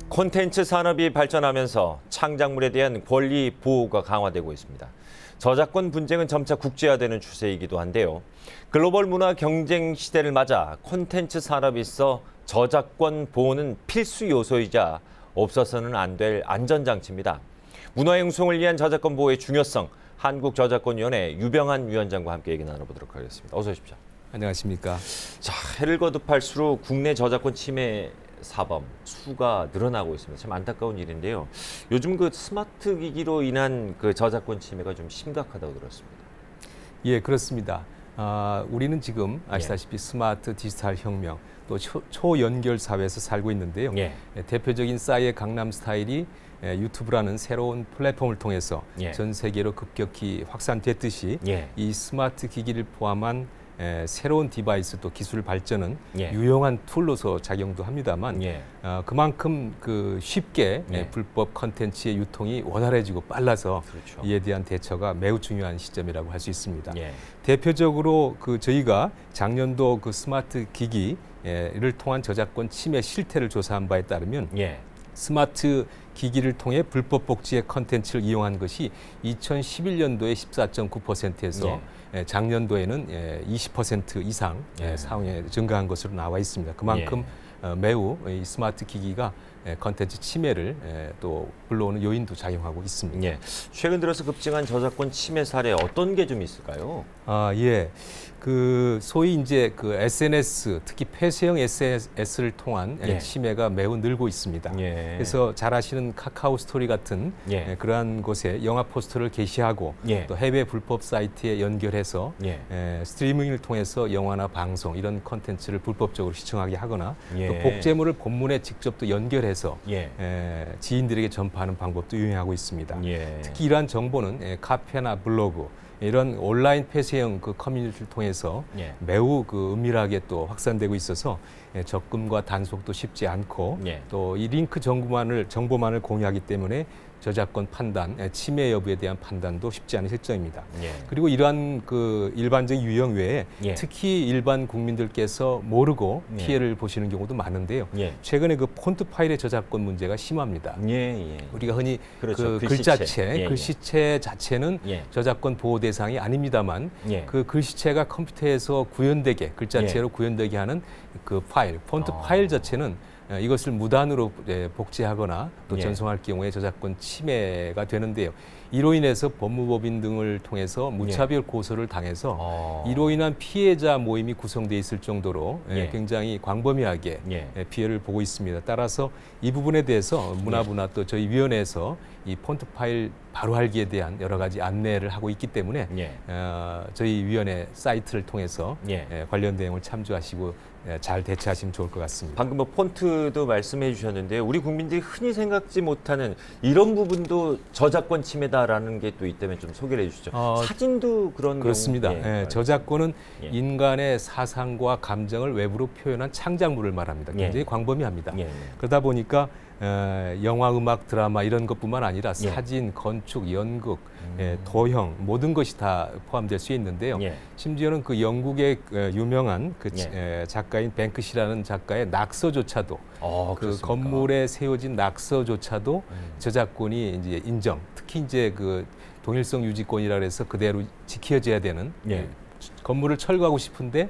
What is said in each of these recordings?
콘텐츠 산업이 발전하면서 창작물에 대한 권리 보호가 강화되고 있습니다. 저작권 분쟁은 점차 국제화되는 추세이기도 한데요. 글로벌 문화 경쟁 시대를 맞아 콘텐츠 산업에 있어 저작권 보호는 필수 요소이자 없어서는 안 될 안전장치입니다. 문화융성을 위한 저작권 보호의 중요성, 한국저작권위원회 유병한 위원장과 함께 얘기 나눠보도록 하겠습니다. 어서 오십시오. 안녕하십니까. 자, 해를 거듭할수록 국내 저작권 침해 사범 수가 늘어나고 있습니다. 참 안타까운 일인데요. 요즘 그 스마트 기기로 인한 그 저작권 침해가 좀 심각하다고 들었습니다. 예, 그렇습니다. 우리는 지금 아시다시피 스마트 디지털 혁명, 또 초연결 사회에서 살고 있는데요. 대표적인 싸이의 강남 스타일이 유튜브라는 새로운 플랫폼을 통해서 전 세계로 급격히 확산됐듯이 이 스마트 기기를 포함한 새로운 디바이스 또 기술 발전은 유용한 툴로서 작용도 합니다만 그만큼 쉽게 불법 컨텐츠의 유통이 원활해지고 빨라서 이에 대한 대처가 매우 중요한 시점이라고 할 수 있습니다. 대표적으로 저희가 작년도 스마트 기기를 통한 저작권 침해 실태를 조사한 바에 따르면 스마트 기기를 통해 불법 복제의 컨텐츠를 이용한 것이 2011년도에 14.9%에서 작년도에는 20% 이상 상황에 증가한 것으로 나와 있습니다. 그만큼 매우 이 스마트 기기가 컨텐츠 침해를 또 불러오는 요인도 작용하고 있습니다. 최근 들어서 급증한 저작권 침해 사례 어떤 게 좀 있을까요? 소위 이제 SNS, 특히 폐쇄형 SNS를 통한 침해가 매우 늘고 있습니다. 그래서 잘 아시는 카카오 스토리 같은 그러한 곳에 영화 포스터를 게시하고 또 해외 불법 사이트에 연결해서 스트리밍을 통해서 영화나 방송 이런 콘텐츠를 불법적으로 시청하게 하거나 또 복제물을 본문에 직접 또 연결해서 지인들에게 전파하는 방법도 유행하고 있습니다. 특히 이러한 정보는 카페나 블로그 이런 온라인 폐쇄형 커뮤니티를 통해서 매우 은밀하게 또 확산되고 있어서 접근과 단속도 쉽지 않고 또 이 링크 정보만을 공유하기 때문에 저작권 판단, 침해 여부에 대한 판단도 쉽지 않은 실정입니다. 그리고 이러한 일반적인 유형 외에 특히 일반 국민들께서 모르고 피해를 보시는 경우도 많은데요. 최근에 폰트 파일의 저작권 문제가 심합니다. 우리가 흔히 글씨체 자체는 저작권 보호 대상이 아닙니다만 글씨체가 컴퓨터에서 구현되게 글자체로 구현되게 하는 파일, 폰트 파일 자체는 이것을 무단으로 복제하거나 또 전송할 경우에 저작권 침해가 되는데요. 이로 인해서 법무법인 등을 통해서 무차별 고소를 당해서 이로 인한 피해자 모임이 구성되어 있을 정도로 굉장히 광범위하게 피해를 보고 있습니다. 따라서 이 부분에 대해서 문화부나 또 저희 위원회에서 이 폰트 파일 바로 알기에 대한 여러 가지 안내를 하고 있기 때문에 저희 위원회 사이트를 통해서 관련 내용을 참조하시고 잘 대처하시면 좋을 것 같습니다. 방금 폰트도 말씀해 주셨는데 우리 국민들이 흔히 생각지 못하는 이런 부분도 저작권 침해다라는 게 또 있다면 좀 소개를 해주시죠. 사진도 그렇습니다. 저작권은 인간의 사상과 감정을 외부로 표현한 창작물을 말합니다. 굉장히 광범위합니다. 그러다 보니까 영화, 음악, 드라마 이런 것뿐만 아니라 사진, 건축, 연극, 도형 모든 것이 다 포함될 수 있는데요. 심지어는 영국의 유명한 작가인 뱅크시라는 작가의 낙서조차도 건물에 세워진 낙서조차도 저작권이 이제 인정. 특히 이제 동일성 유지권이라 해서 그대로 지켜져야 되는 건물을 철거하고 싶은데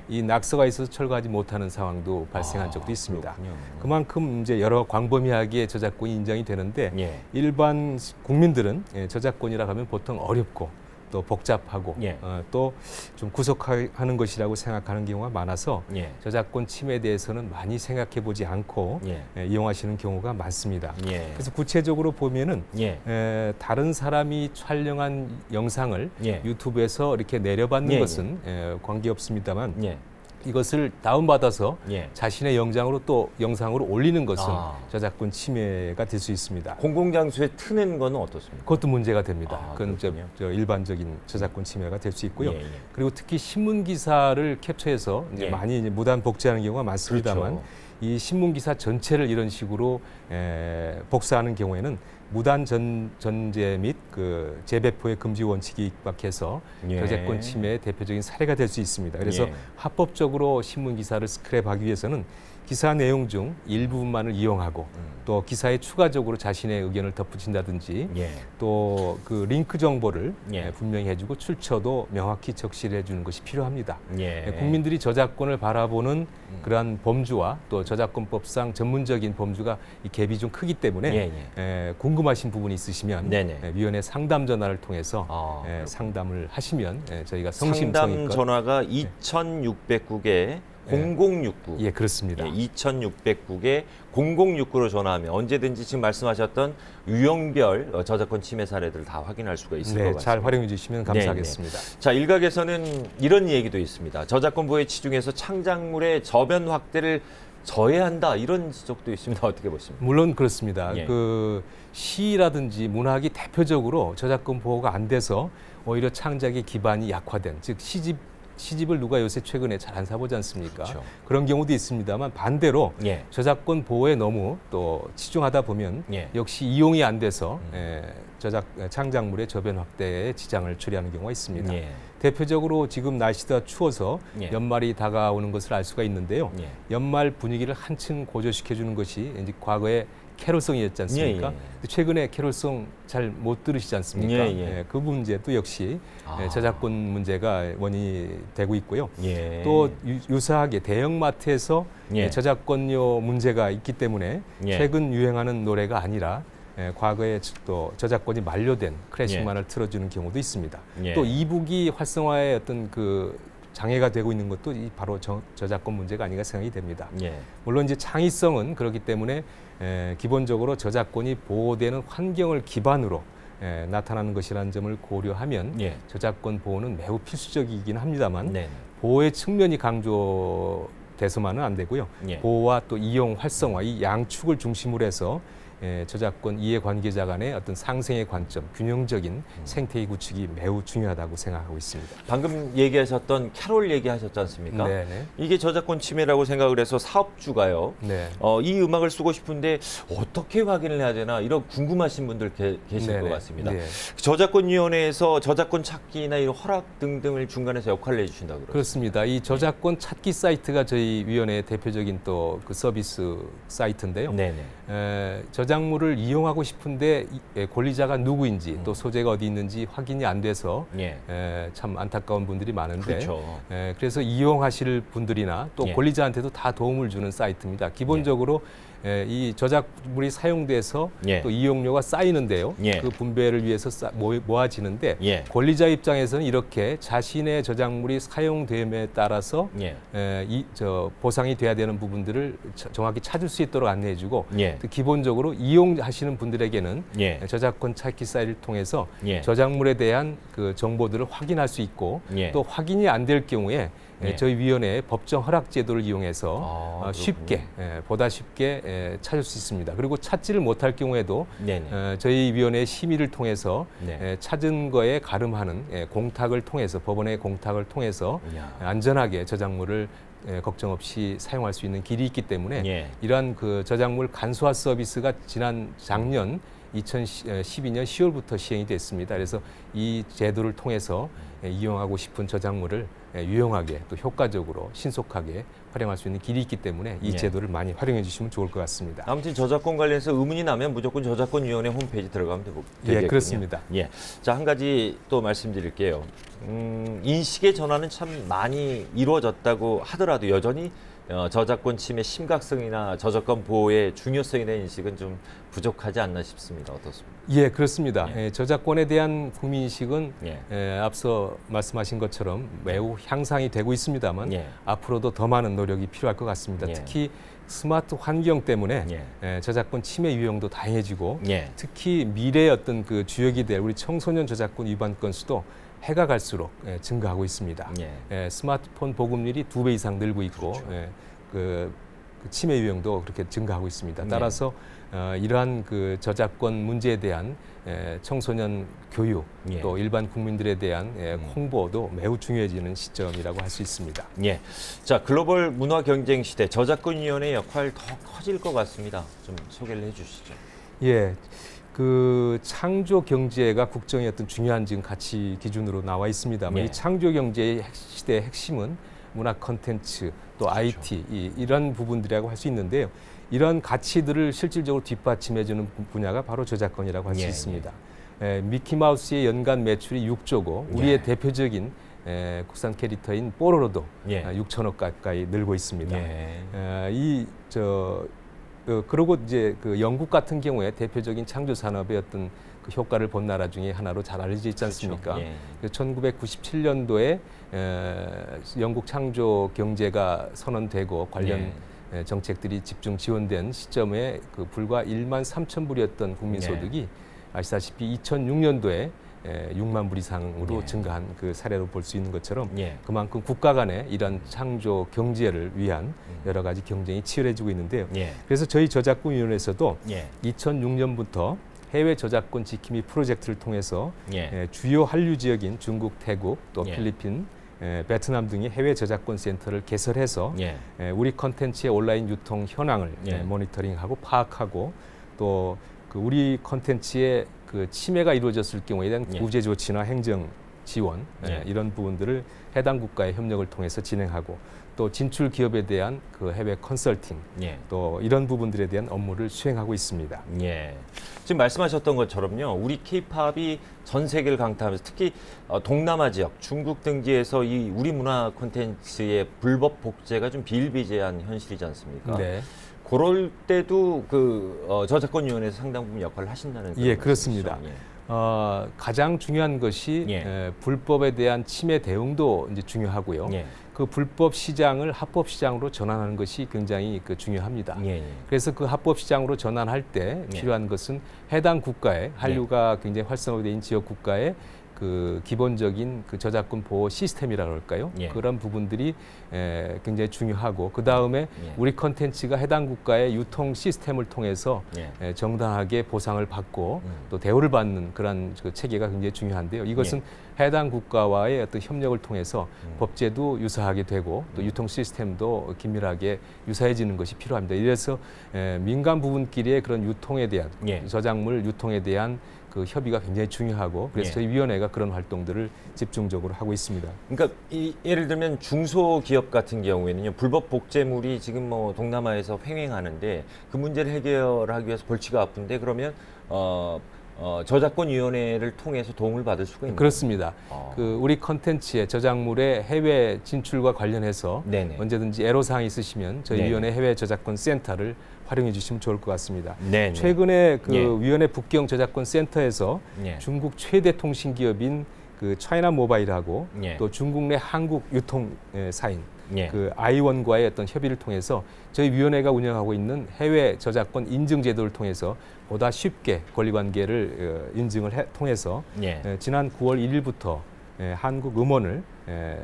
이 낙서가 있어서 철거하지 못하는 상황도 발생한 적도 있습니다. 그만큼 이제 여러 광범위하게 저작권이 인정이 되는데 일반 국민들은 저작권이라 하면 보통 어렵고 또 복잡하고 또 좀 구속하는 것이라고 생각하는 경우가 많아서 저작권 침해에 대해서는 많이 생각해 보지 않고 이용하시는 경우가 많습니다. 그래서 구체적으로 보면은 다른 사람이 촬영한 영상을 유튜브에서 이렇게 내려받는 것은 관계없습니다만 이것을 다운받아서 자신의 영상으로 올리는 것은 저작권 침해가 될 수 있습니다. 공공장소에 트는 건 어떻습니까? 그것도 문제가 됩니다. 그건 일반적인 저작권 침해가 될 수 있고요. 그리고 특히 신문 기사를 캡처해서 많이 무단 복제하는 경우가 많습니다만 이 신문 기사 전체를 이런 식으로 복사하는 경우에는 무단 전제 및 그 재배포의 금지 원칙이 입각해서 예. 저작권 침해의 대표적인 사례가 될 수 있습니다. 그래서 합법적으로 신문 기사를 스크랩하기 위해서는 기사 내용 중 일부분만을 이용하고 또 기사에 추가적으로 자신의 의견을 덧붙인다든지 또 그 링크 정보를 분명히 해주고 출처도 명확히 적시를 해주는 것이 필요합니다. 국민들이 저작권을 바라보는 그러한 범주와 또 저작권법상 전문적인 범주가 이 갭이 좀 크기 때문에 궁금하신 부분이 있으시면 위원회 상담 전화를 통해서 상담을 하시면 저희가 성심성의껏 상담 전화가 2609개 0069. 예, 그렇습니다. 2609개 0069로 전화하면 언제든지 지금 말씀하셨던 유형별 저작권 침해 사례들을 다 확인할 수가 있을 것 같습니다. 잘 활용해 주시면 감사하겠습니다. 자, 일각에서는 이런 얘기도 있습니다. 저작권 보호에 치중해서 창작물의 저변 확대를 저해한다 이런 지적도 있습니다. 어떻게 보십니까? 물론 그렇습니다. 그 시라든지 문학이 대표적으로 저작권 보호가 안 돼서 오히려 창작의 기반이 약화된, 즉 시집을 누가 요새 최근에 잘 안 사보지 않습니까? 그렇죠. 그런 경우도 있습니다만 반대로 저작권 보호에 너무 또 치중하다 보면 역시 이용이 안 돼서 창작물의 저변 확대에 지장을 초래하는 경우가 있습니다. 대표적으로 지금 날씨가 추워서 연말이 다가오는 것을 알 수가 있는데요. 연말 분위기를 한층 고조시켜주는 것이 이제 과거에 캐롤송이었지 않습니까? 최근에 캐롤송 잘 못 들으시지 않습니까? 그 문제도 역시 저작권 문제가 원인이 되고 있고요. 또 유사하게 대형마트에서 저작권료 문제가 있기 때문에 최근 유행하는 노래가 아니라 과거에 또 저작권이 만료된 클래식만을 틀어주는 경우도 있습니다. 또 이북이 활성화의 어떤 그 장애가 되고 있는 것도 바로 저작권 문제가 아닌가 생각이 됩니다. 물론 이제 창의성은 그렇기 때문에 기본적으로 저작권이 보호되는 환경을 기반으로 나타나는 것이라는 점을 고려하면 저작권 보호는 매우 필수적이긴 합니다만 보호의 측면이 강조돼서만은 안 되고요. 보호와 또 이용 활성화 이 양축을 중심으로 해서 저작권 이해관계자 간의 어떤 상생의 관점, 균형적인 생태계 구축이 매우 중요하다고 생각하고 있습니다. 방금 얘기하셨던 캐롤 얘기하셨지 않습니까? 이게 저작권 침해라고 생각을 해서 사업주가요. 이 음악을 쓰고 싶은데 어떻게 확인을 해야 되나 이런 궁금하신 분들 계실 것 같습니다. 저작권위원회에서 저작권 찾기나 이런 허락 등등을 중간에서 역할을 해주신다고 그렇습니다. 이 저작권 찾기 사이트가 저희 위원회의 대표적인 또 그 서비스 사이트인데요. 저작물을 이용하고 싶은데 권리자가 누구인지 또 소재가 어디 있는지 확인이 안 돼서 참 안타까운 분들이 많은데 그래서 이용하실 분들이나 또 권리자한테도 다 도움을 주는 사이트입니다. 기본적으로 이 저작물이 사용돼서 또 이용료가 쌓이는데요. 그 분배를 위해서 모아지는데 권리자 입장에서는 이렇게 자신의 저작물이 사용됨에 따라서 보상이 돼야 되는 부분들을 정확히 찾을 수 있도록 안내해주고 또 기본적으로 이용하시는 분들에게는 저작권 찾기 사이트를 통해서 저작물에 대한 그 정보들을 확인할 수 있고 또 확인이 안 될 경우에 저희 위원회의 법정 허락 제도를 이용해서 보다 쉽게 찾을 수 있습니다. 그리고 찾지를 못할 경우에도 저희 위원회의 심의를 통해서 찾은 거에 가름하는 공탁을 통해서 법원의 공탁을 통해서 안전하게 저작물을 걱정 없이 사용할 수 있는 길이 있기 때문에 이러한 그 저작물 간소화 서비스가 지난 작년 2012년 10월부터 시행이 됐습니다. 그래서 이 제도를 통해서 이용하고 싶은 저작물을 유용하게 또 효과적으로 신속하게 활용할 수 있는 길이 있기 때문에 이 제도를 많이 활용해 주시면 좋을 것 같습니다. 아무튼 저작권 관련해서 의문이 나면 무조건 저작권위원회 홈페이지 들어가면 되겠군요. 그렇습니다. 자, 한 가지 또 말씀드릴게요. 인식의 전환은 참 많이 이루어졌다고 하더라도 여전히 저작권 침해 심각성이나 저작권 보호의 중요성에 대한 인식은 좀 부족하지 않나 싶습니다. 어떻습니까? 그렇습니다. 저작권에 대한 국민인식은 앞서 말씀하신 것처럼 매우 향상이 되고 있습니다만 앞으로도 더 많은 노력이 필요할 것 같습니다. 특히 스마트 환경 때문에 저작권 침해 유형도 다양해지고 특히 미래의 어떤 그 주역이 될 우리 청소년 저작권 위반 건수도 해가 갈수록 증가하고 있습니다. 스마트폰 보급률이 2배 이상 늘고 있고 그 침해 유형도 그렇게 증가하고 있습니다. 따라서 이러한 그 저작권 문제에 대한 청소년 교육 또 일반 국민들에 대한 홍보도 매우 중요해지는 시점이라고 할 수 있습니다. 자, 글로벌 문화 경쟁 시대 저작권위원회의 역할 더 커질 것 같습니다. 좀 소개를 해주시죠. 그 창조 경제가 국정의 어떤 중요한 지금 가치 기준으로 나와 있습니다만 이 창조 경제의 시대의 핵심은 문화 콘텐츠 또 그렇죠. IT 이런 부분들이라고 할 수 있는데요. 이런 가치들을 실질적으로 뒷받침해주는 분야가 바로 저작권이라고 할 수 있습니다. 미키마우스의 연간 매출이 6조고 우리의 대표적인 국산 캐릭터인 뽀로로도 6천억 가까이 늘고 있습니다. 그리고 이제 그 영국 같은 경우에 대표적인 창조 산업의 어떤 그 효과를 본 나라 중에 하나로 잘 알려져 있지 않습니까? 그렇죠. 1997년도에 영국 창조 경제가 선언되고 관련 정책들이 집중 지원된 시점에 그 불과 1만 3천 불이었던 국민 소득이 아시다시피 2006년도에 6만 불 이상으로 증가한 그 사례로 볼 수 있는 것처럼 그만큼 국가 간의 이런 창조 경제를 위한 여러 가지 경쟁이 치열해지고 있는데요. 그래서 저희 저작권위원회에서도 2006년부터 해외 저작권 지킴이 프로젝트를 통해서 주요 한류 지역인 중국, 태국, 또 필리핀, 베트남 등의 해외 저작권 센터를 개설해서 우리 콘텐츠의 온라인 유통 현황을 모니터링하고 파악하고 또 그 우리 콘텐츠의 그 침해가 이루어졌을 경우에 대한 구제 조치나 행정 지원 이런 부분들을 해당 국가의 협력을 통해서 진행하고 또 진출 기업에 대한 그 해외 컨설팅 또 이런 부분들에 대한 업무를 수행하고 있습니다. 지금 말씀하셨던 것처럼요, 우리 K-팝이 전 세계를 강타하면서 특히 동남아 지역, 중국 등지에서 이 우리 문화 콘텐츠의 불법 복제가 좀 비일비재한 현실이지 않습니까? 그럴 때도 그 저작권위원회에서 상당 부분 역할을 하신다는 그렇습니다. 가장 중요한 것이 불법에 대한 침해 대응도 이제 중요하고요. 그 불법 시장을 합법 시장으로 전환하는 것이 굉장히 중요합니다. 그래서 그 합법 시장으로 전환할 때 필요한 것은 해당 국가의 한류가 굉장히 활성화되어 있는 지역 국가의 그 기본적인 그 저작권 보호 시스템이라고 할까요? 그런 부분들이 굉장히 중요하고 그 다음에 우리 콘텐츠가 해당 국가의 유통 시스템을 통해서 정당하게 보상을 받고 또 대우를 받는 그런 그 체계가 굉장히 중요한데요. 이것은 해당 국가와의 어떤 협력을 통해서 법제도 유사하게 되고 또 유통 시스템도 긴밀하게 유사해지는 것이 필요합니다. 이래서 민간 부분끼리의 그런 유통에 대한 저작물 유통에 대한 그 협의가 굉장히 중요하고 그래서 저희 위원회가 그런 활동들을 집중적으로 하고 있습니다. 그러니까 예를 들면 중소기업 같은 경우에는요, 불법 복제물이 지금 뭐 동남아에서 횡행하는데 그 문제를 해결하기 위해서 골치가 아픈데 그러면 저작권위원회를 통해서 도움을 받을 수가 있나요? 그렇습니다. 그 우리 콘텐츠의 저작물의 해외 진출과 관련해서 언제든지 애로사항이 있으시면 저희 위원회 해외 저작권 센터를 활용해 주시면 좋을 것 같습니다. 최근에 그 위원회 북경 저작권 센터에서 중국 최대 통신 기업인 그 차이나 모바일하고 또 중국 내 한국 유통사인 그 아이원과의 어떤 협의를 통해서 저희 위원회가 운영하고 있는 해외 저작권 인증 제도를 통해서 보다 쉽게 권리관계를 인증을 통해서 지난 9월 1일부터 한국 음원을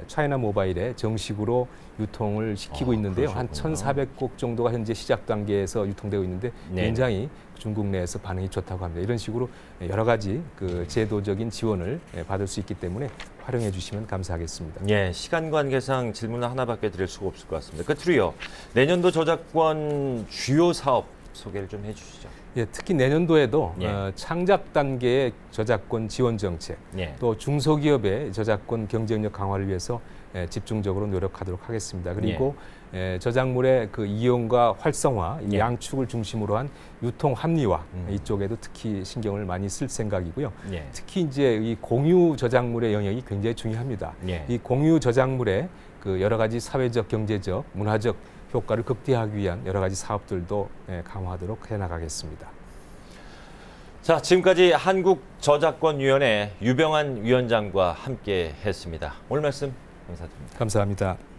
차이나 모바일에 정식으로 유통을 시키고 있는데요. 한 1,400곡 정도가 현재 시작 단계에서 유통되고 있는데 굉장히 중국 내에서 반응이 좋다고 합니다. 이런 식으로 여러 가지 그 제도적인 지원을 받을 수 있기 때문에 활용해 주시면 감사하겠습니다. 시간 관계상 질문을 하나밖에 드릴 수가 없을 것 같습니다. 끝으로요, 내년도 저작권 주요 사업 소개를 좀 해주시죠. 특히 내년도에도 창작 단계의 저작권 지원 정책, 또 중소기업의 저작권 경쟁력 강화를 위해서 집중적으로 노력하도록 하겠습니다. 그리고 저작물의 그 이용과 활성화, 양축을 중심으로 한 유통 합리화 이쪽에도 특히 신경을 많이 쓸 생각이고요. 특히 이제 이 공유 저작물의 영역이 굉장히 중요합니다. 이 공유 저작물의 그 여러 가지 사회적, 경제적, 문화적 효과를 극대화하기 위한 여러 가지 사업들도 강화하도록 해나가겠습니다. 자, 지금까지 한국저작권위원회 유병환 위원장과 함께 했습니다. 오늘 말씀 감사드립니다. 감사합니다.